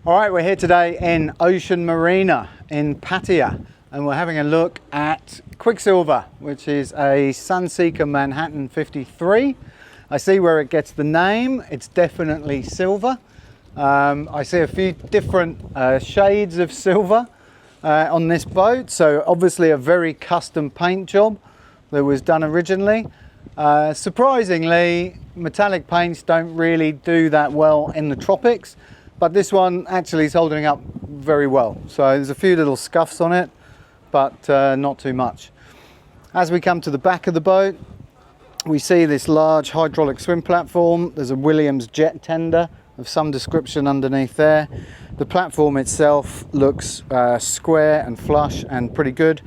All right, we're here today in Ocean Marina in Pattaya, and we're having a look at QUICKSILVER, which is a Sunseeker Manhattan 53. I see where it gets the name. It's definitely silver. I see a few different shades of silver on this boat, so obviously a very custom paint job that was done originally. Surprisingly, metallic paints don't really do that well in the tropics, but this one actually is holding up very well. So there's a few little scuffs on it, but not too much. As we come to the back of the boat, we see this large hydraulic swim platform. There's a Williams jet tender of some description underneath there. The platform itself looks square and flush and pretty good.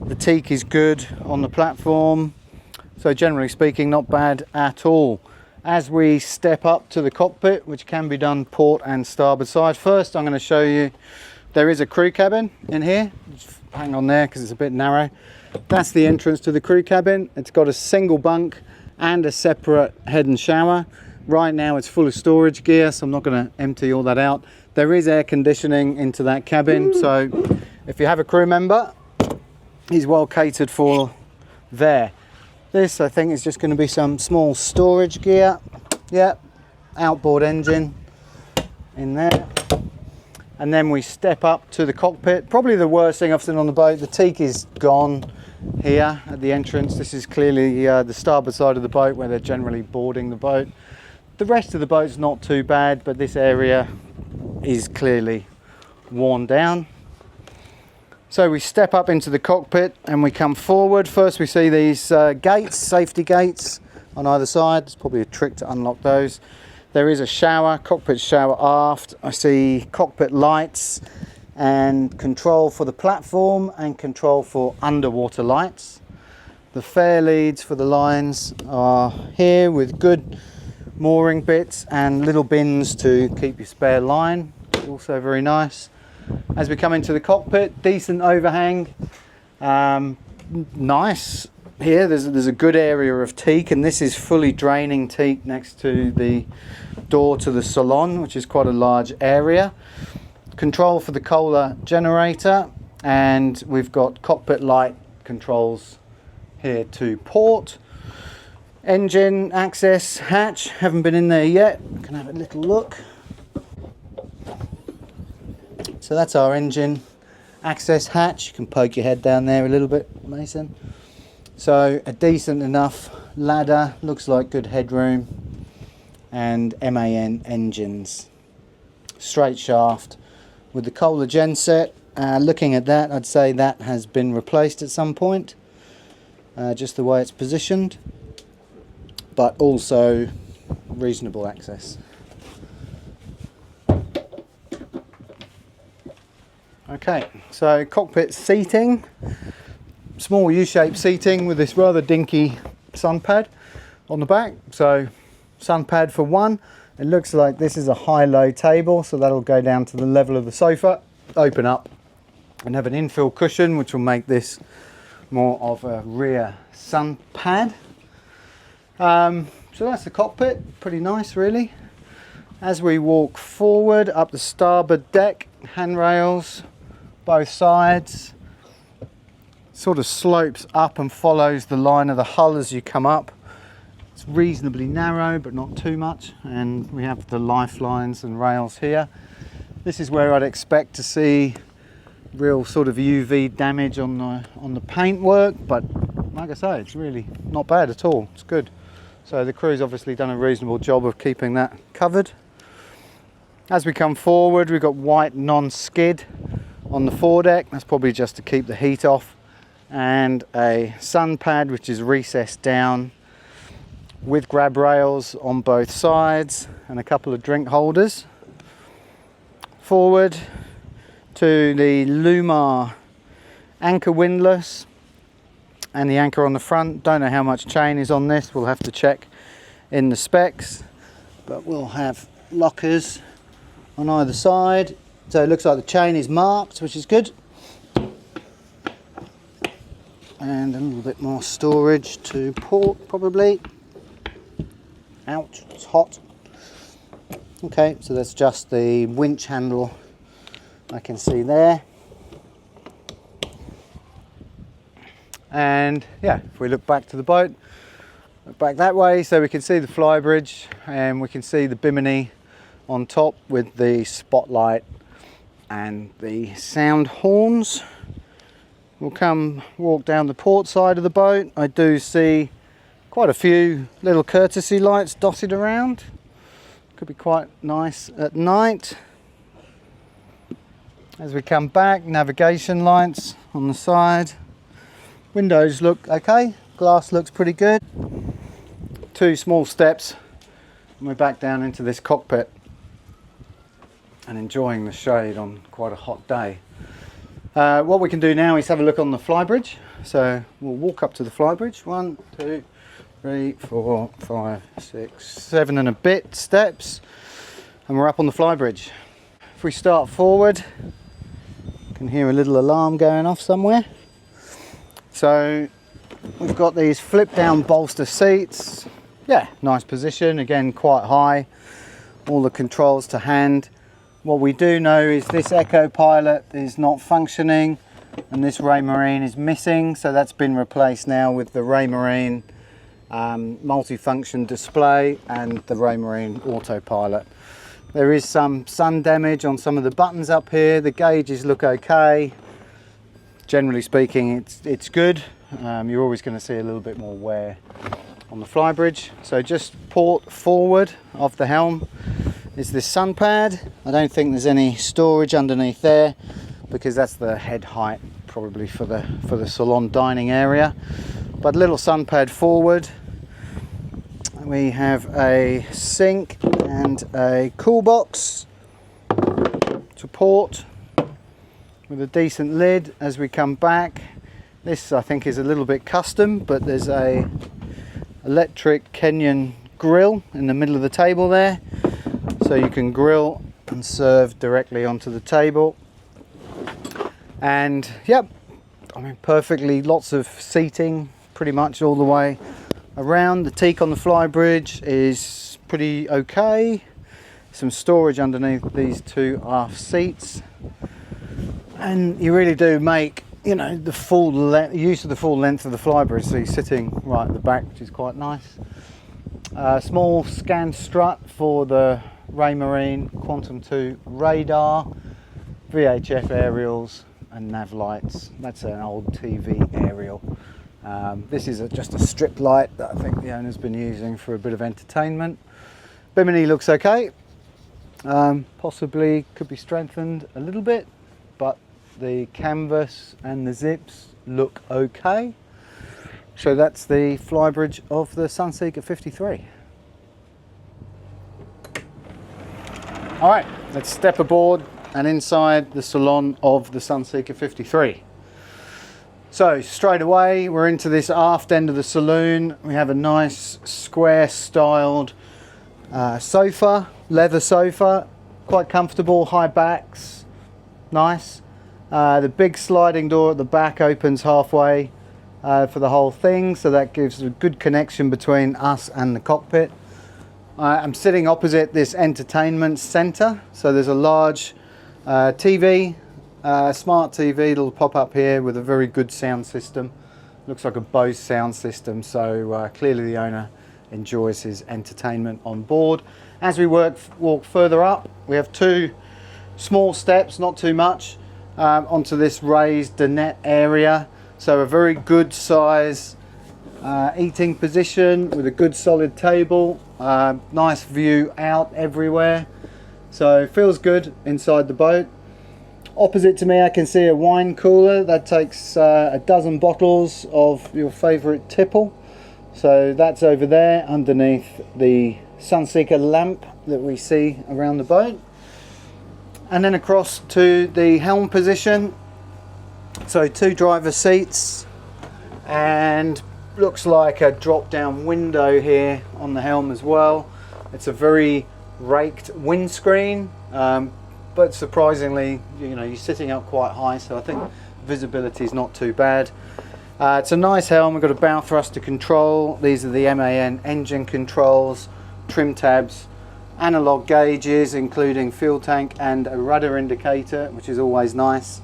The teak is good on the platform. So generally speaking, not bad at all. As we step up to the cockpit, which can be done port and starboard side, first I'm going to show you there is a crew cabin in here. Just hang on there because it's a bit narrow. That's the entrance to the crew cabin. It's got a single bunk and a separate head and shower. Right now it's full of storage gear, so I'm not going to empty all that out. There is air conditioning into that cabin, so if you have a crew member, he's well catered for there. This, I think, is just going to be some small storage gear. Yep, outboard engine in there. And then we step up to the cockpit. Probably the worst thing I've seen on the boat. The teak is gone here at the entrance. This is clearly the starboard side of the boat where they're generally boarding the boat. The rest of the boat's not too bad, but this area is clearly worn down. So we step up into the cockpit and we come forward. First we see these gates, safety gates on either side. There's probably a trick to unlock those. There is a shower, cockpit shower aft. I see cockpit lights and control for the platform and control for underwater lights. The fare leads for the lines are here with good mooring bits and little bins to keep your spare line. Also very nice. As we come into the cockpit, decent overhang. Nice. Here there's a good area of teak, and this is fully draining teak next to the door to the salon, which is quite a large area. Control for the Kohler generator, and we've got cockpit light controls here to port. Engine access hatch, haven't been in there yet. Can have a little look. So that's our engine access hatch. You can poke your head down there a little bit, Mason. So a decent enough ladder, looks like good headroom, and MAN engines. Straight shaft with the Kohler genset. Looking at that, I'd say that has been replaced at some point, just the way it's positioned, but also reasonable access. Okay, so cockpit seating, small U-shaped seating with this rather dinky sun pad on the back. So sun pad for one. It looks like this is a high-low table, so that'll go down to the level of the sofa, open up and have an infill cushion, which will make this more of a rear sun pad. So that's the cockpit, pretty nice really. As we walk forward up the starboard deck, handrails both sides, sort of slopes up and follows the line of the hull as you come up. It's reasonably narrow but not too much, and we have the lifelines and rails here. This is where I'd expect to see real sort of UV damage on the paintwork, but like I say, it's really not bad at all. It's good. So the crew's obviously done a reasonable job of keeping that covered. As we come forward, we've got white non-skid on the foredeck. That's probably just to keep the heat off, and a sun pad which is recessed down with grab rails on both sides and a couple of drink holders. Forward to the Lumar anchor windlass and the anchor on the front. Don't know how much chain is on this, we'll have to check in the specs, but we'll have lockers on either side. So it looks like the chain is marked, which is good. And a little bit more storage to port probably. Ouch, it's hot. Okay, so that's just the winch handle I can see there. And yeah, if we look back to the boat, look back that way, so we can see the Flybridge and we can see the bimini on top with the spotlight and the sound horns. We'll walk down the port side of the boat. I do see quite a few little courtesy lights dotted around. Could be quite nice at night. As we come back, navigation lights on the side. Windows look okay, glass looks pretty good. 2 small steps and we're back down into this cockpit and enjoying the shade on quite a hot day. What we can do now is have a look on the Flybridge. So we'll walk up to the Flybridge. 1, 2, 3, 4, 5, 6, 7 and a bit steps, and we're up on the Flybridge. If we start forward, you can hear a little alarm going off somewhere. So we've got these flip down bolster seats. Yeah, nice position, again quite high. All the controls to hand. What we do know is this Echo Pilot is not functioning and this Raymarine is missing, so that's been replaced now with the Raymarine multifunction display and the Raymarine Autopilot. There is some sun damage on some of the buttons up here. The gauges look okay. Generally speaking, it's good. You're always going to see a little bit more wear on the Flybridge. So just port forward of the helm is this sun pad. I don't think there's any storage underneath there because that's the head height probably for the salon dining area. But little sun pad forward. We have a sink and a cool box to port with a decent lid. As we come back, this I think is a little bit custom, but there's a electric Kenyan grill in the middle of the table there, so you can grill and serve directly onto the table. And yep, I mean perfectly, lots of seating pretty much all the way around. The teak on the Flybridge is pretty okay. Some storage underneath these 2 aft seats, and you really do make, you know, the full use of the full length of the Flybridge. So you're sitting right at the back, which is quite nice. Small scan strut for the Raymarine Quantum 2 radar, VHF aerials and nav lights. That's an old TV aerial. This is just a strip light that I think the owner's been using for a bit of entertainment. Bimini looks okay. Possibly could be strengthened a little bit, but the canvas and the zips look okay. So that's the Flybridge of the Sunseeker 53. All right, let's step aboard and inside the salon of the Sunseeker 53. So straight away we're into this aft end of the saloon. We have a nice square styled sofa, leather sofa, quite comfortable, high backs, nice. The big sliding door at the back opens halfway for the whole thing, so that gives a good connection between us and the cockpit. I'm sitting opposite this entertainment center, so there's a large TV, smart TV that'll pop up here with a very good sound system. Looks like a Bose sound system, so clearly the owner enjoys his entertainment on board. As we walk further up, we have 2 small steps, not too much, onto this raised dinette area. So a very good size eating position with a good solid table, nice view out everywhere. So feels good inside the boat. Opposite to me I can see a wine cooler that takes a dozen bottles of your favourite tipple. So that's over there underneath the Sunseeker lamp that we see around the boat. And then across to the helm position. So 2 driver seats and looks like a drop down window here on the helm as well. It's a very raked windscreen, but surprisingly, you know, you're sitting up quite high, so I think visibility is not too bad. It's a nice helm. We've got a bow thruster control. These are the MAN engine controls, trim tabs analog gauges including fuel tank and a rudder indicator, which is always nice.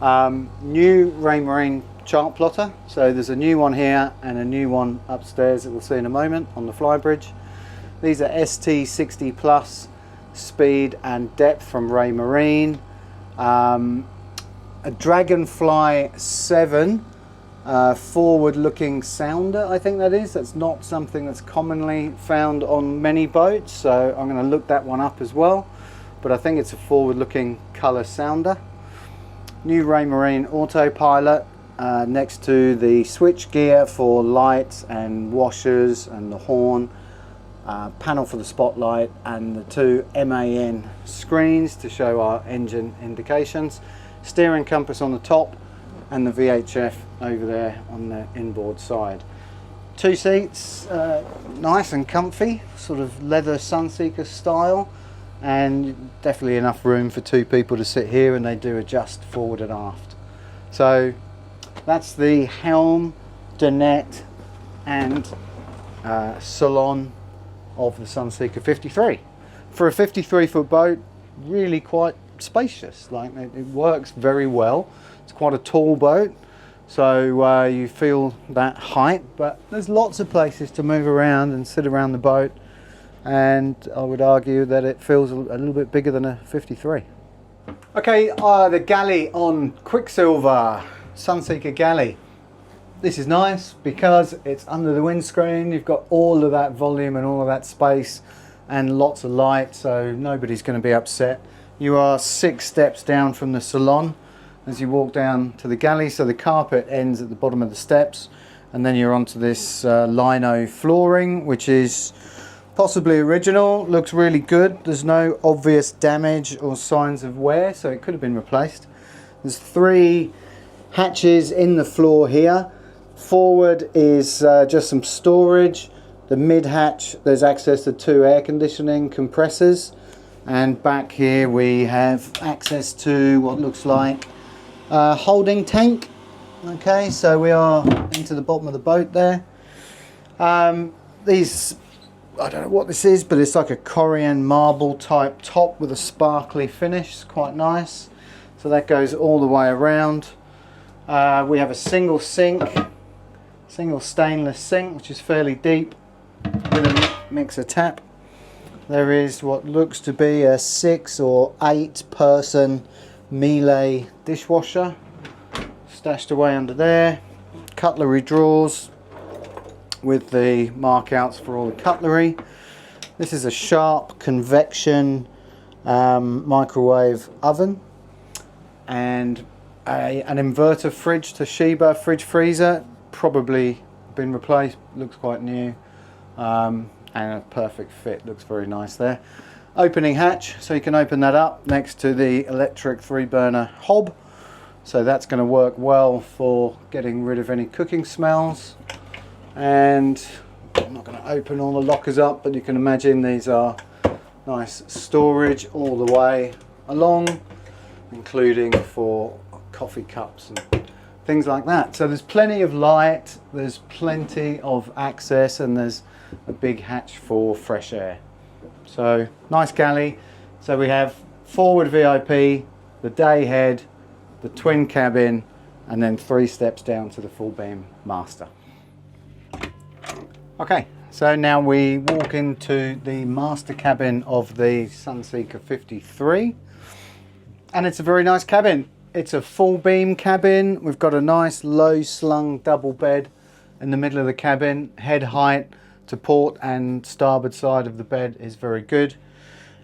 New Raymarine chart plotter, so there's a new one here and a new one upstairs that we'll see in a moment on the Flybridge. These are ST60 plus speed and depth from Raymarine. A Dragonfly 7 forward looking sounder, I think that is. That's not something that's commonly found on many boats, so I'm going to look that one up as well, but I think it's a forward looking colour sounder. New Raymarine autopilot next to the switch gear for lights and washers and the horn, panel for the spotlight, and the two MAN screens to show our engine indications. Steering compass on the top and the VHF over there on the inboard side. Two seats, nice and comfy, sort of leather Sunseeker style, and definitely enough room for two people to sit here, and they do adjust forward and aft. So that's the helm, dinette and salon of the Sunseeker 53. For a 53-foot boat, really quite spacious. Like, it works very well. It's quite a tall boat, so you feel that height, but there's lots of places to move around and sit around the boat, and I would argue that it feels a little bit bigger than a 53. Okay, the Galley on Quicksilver, Sunseeker Galley. This is nice because it's under the windscreen. You've got all of that volume and all of that space and lots of light, so nobody's going to be upset. You are 6 steps down from the salon as you walk down to the galley, so the carpet ends at the bottom of the steps, and then you're onto this lino flooring, which is possibly original. Looks really good. There's no obvious damage or signs of wear, so it could have been replaced. There's 3 hatches in the floor here. Forward is just some storage. The mid hatch, there's access to 2 air conditioning compressors, and back here we have access to what looks like a holding tank. Okay, so we are into the bottom of the boat there. These, I don't know what this is, but it's like a Korean marble type top with a sparkly finish. It's quite nice. So that goes all the way around. We have a single sink, single stainless sink, which is fairly deep, with a mixer tap. There is what looks to be a 6 or 8 person Miele dishwasher stashed away under there. Cutlery drawers with the markouts for all the cutlery. This is a Sharp convection microwave oven, and an inverter fridge, Toshiba fridge freezer, probably been replaced, looks quite new, and a perfect fit, looks very nice there. Opening hatch, so you can open that up next to the electric 3-burner hob, so that's going to work well for getting rid of any cooking smells. And I'm not going to open all the lockers up, but you can imagine these are nice storage all the way along, including for coffee cups and things like that. So there's plenty of light, there's plenty of access, and there's a big hatch for fresh air. So nice galley. So we have forward VIP, the day head, the twin cabin, and then 3 steps down to the full beam master. Okay, so now we walk into the master cabin of the Sunseeker 53, and it's a very nice cabin. It's a full beam cabin. We've got a nice low slung double bed in the middle of the cabin. Head height to port and starboard side of the bed is very good.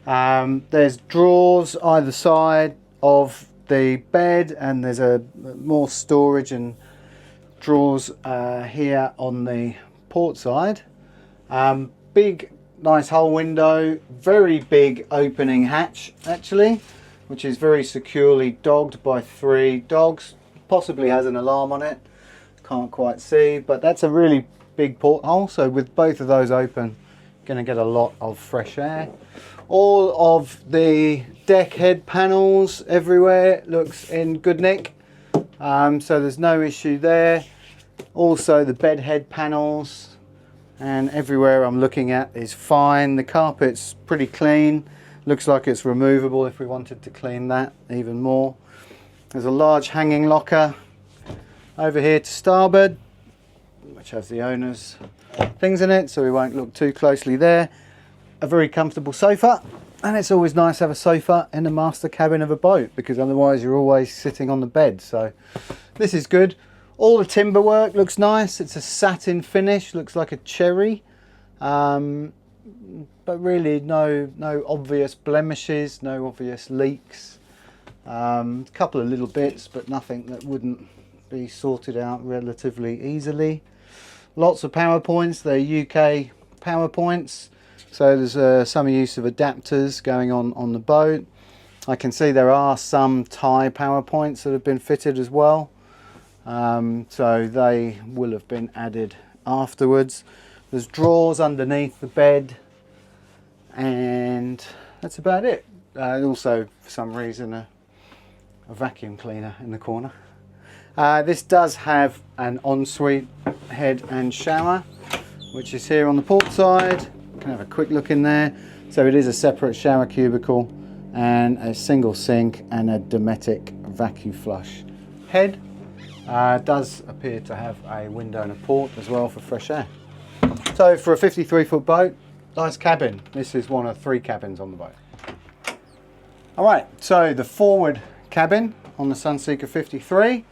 There's drawers either side of the bed, and there's more storage and drawers here on the port side. Big nice hull window, very big opening hatch actually, which is very securely dogged by 3 dogs. Possibly has an alarm on it, can't quite see, but that's a really big porthole, so with both of those open, going to get a lot of fresh air. All of the deck head panels everywhere looks in good nick, so there's no issue there. Also the bed head panels, and everywhere I'm looking at is fine. The carpet's pretty clean, looks like it's removable if we wanted to clean that even more. There's a large hanging locker over here to starboard, which has the owner's things in it, so we won't look too closely there. A very comfortable sofa, and it's always nice to have a sofa in the master cabin of a boat, because otherwise you're always sitting on the bed, so this is good. All the timber work looks nice. It's a satin finish, looks like a cherry, but really no obvious blemishes, no obvious leaks. A couple of little bits, but nothing that wouldn't be sorted out relatively easily. Lots of power points. They're UK power points, so there's some use of adapters going on the boat. I can see there are some Thai power points that have been fitted as well. So they will have been added afterwards. There's drawers underneath the bed, and that's about it. Also, for some reason, a vacuum cleaner in the corner. This does have an ensuite head and shower, which is here on the port side. You can have a quick look in there. So it is a separate shower cubicle and a single sink and a Dometic vacuum flush head. Does appear to have a window and a port as well for fresh air. So for a 53-foot boat, nice cabin. This is one of 3 cabins on the boat. All right, so the forward cabin on the Sunseeker 53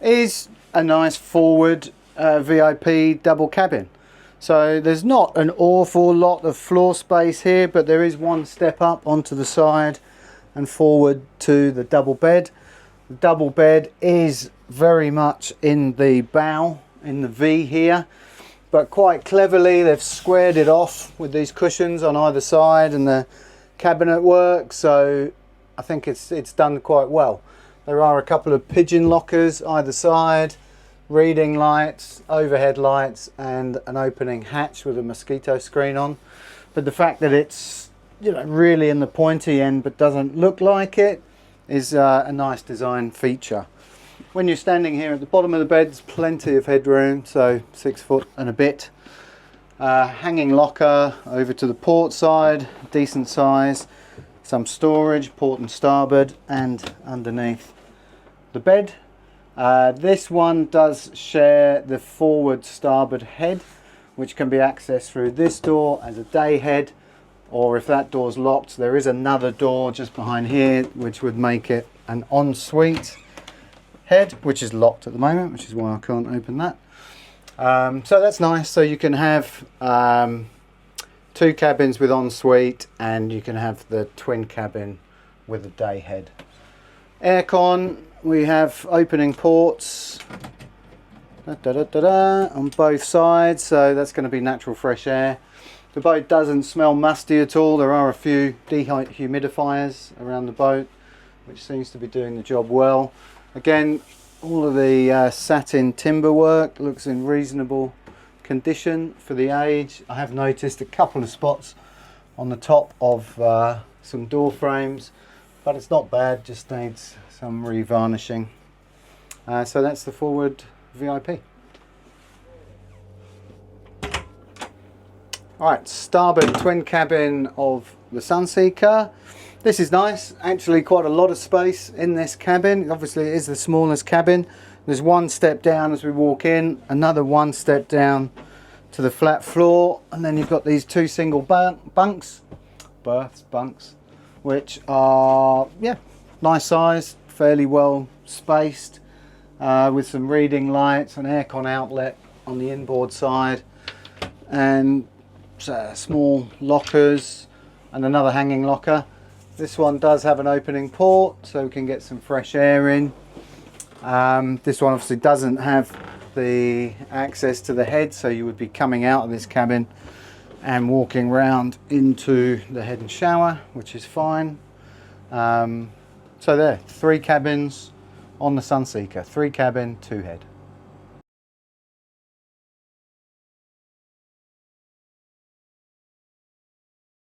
is a nice forward VIP double cabin. So there's not an awful lot of floor space here, but there is one step up onto the side and forward to the double bed. The double bed is very much in the bow, in the V here, but quite cleverly they've squared it off with these cushions on either side and the cabinet work, so I think it's done quite well. There are a couple of pigeon lockers either side, reading lights, overhead lights, and an opening hatch with a mosquito screen on. But the fact that it's, you know, really in the pointy end but doesn't look like it is a nice design feature. When you're standing here at the bottom of the bed, there's plenty of headroom, so 6 foot and a bit. Hanging locker over to the port side, decent size. Some storage, port and starboard, and underneath the bed. This one does share the forward starboard head, which can be accessed through this door as a day head, or if that door's locked, there is another door just behind here which would make it an ensuite head, which is locked at the moment, which is why I can't open that. So that's nice. So you can have 2 cabins with ensuite, and you can have the twin cabin with a day head. Aircon, we have opening ports on both sides, so that's going to be natural fresh air. The boat doesn't smell musty at all. There are a few dehumidifiers around the boat, which seems to be doing the job well. Again, all of the satin timber work looks in reasonable condition for the age. I have noticed a couple of spots on the top of some door frames, but it's not bad, just needs some revarnishing. So that's the forward VIP. Alright, starboard twin cabin of the Sunseeker. This is nice, actually quite a lot of space in this cabin. Obviously it is the smallest cabin. There's one step down as we walk in, another one step down to the flat floor, and then you've got these 2 single bunks, which are, yeah, nice size, fairly well spaced, with some reading lights, an aircon outlet on the inboard side, and small lockers and another hanging locker. This one does have an opening port, so we can get some fresh air in. This one obviously doesn't have the access to the head, so you would be coming out of this cabin and walking round into the head and shower, which is fine. So there, 3 cabins on the Sunseeker, 3 cabin, 2 head.